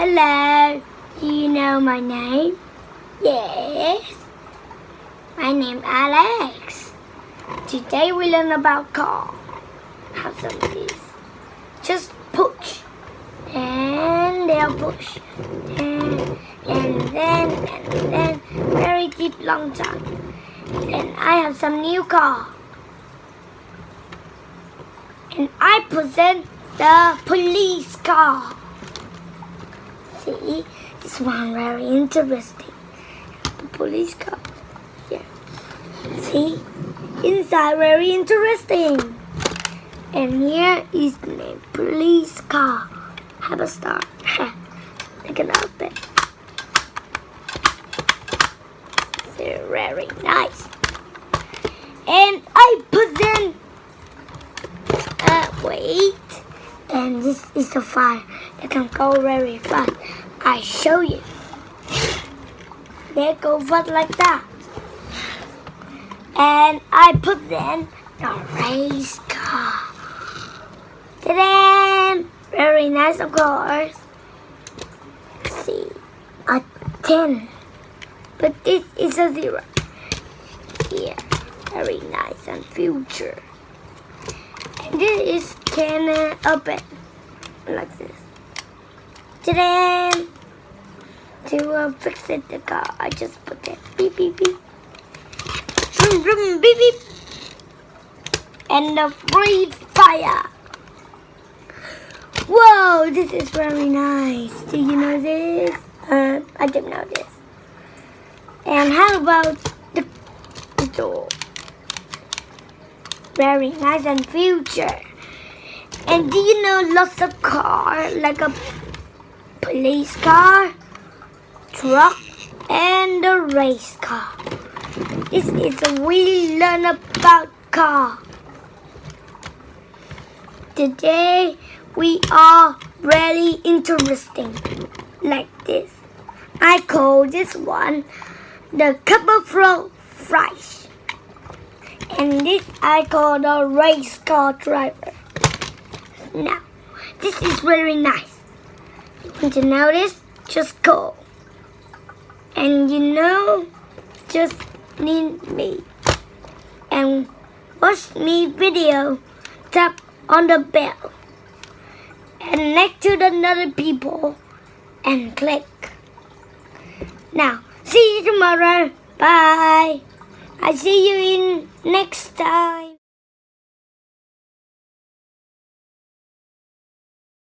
Hello, do you know my name? Yes, my name's Alex. Today we learn about car. Have some of these. Just push, and they'll push, and then, very deep, long time. And I have some new car. And I present the police car. See, this one very interesting. The police car. Yeah. See, inside very interesting. And here is the name, police car. Have a star. Look at that. They're very nice. And I present. Wait. And this is the fire that can go very fast. I show you. They go fast like that. And I put them the race car. Ta-da! Very nice, of course. See, a 10. But this is a 0. Here, very nice and future. And this can open like this. Ta-da! To fix it, the car, I just put that beep beep beep. Vroom vroom beep beep. And the free fire. Whoa, this is very nice. Do you know this? I didn't know this. And how about the door? Very nice and future. And do you know lots of cars, like a police car, truck, and a race car. This is we learn about car. Today we are really interesting, like this. I call this one the couple flow fries. And this I call the race car driver. Now, this is very nice. You want to know this? Just go. And just need me. And watch me video. Tap on the bell. And next to the other people. And click. Now, see you tomorrow. Bye. I see you in next time.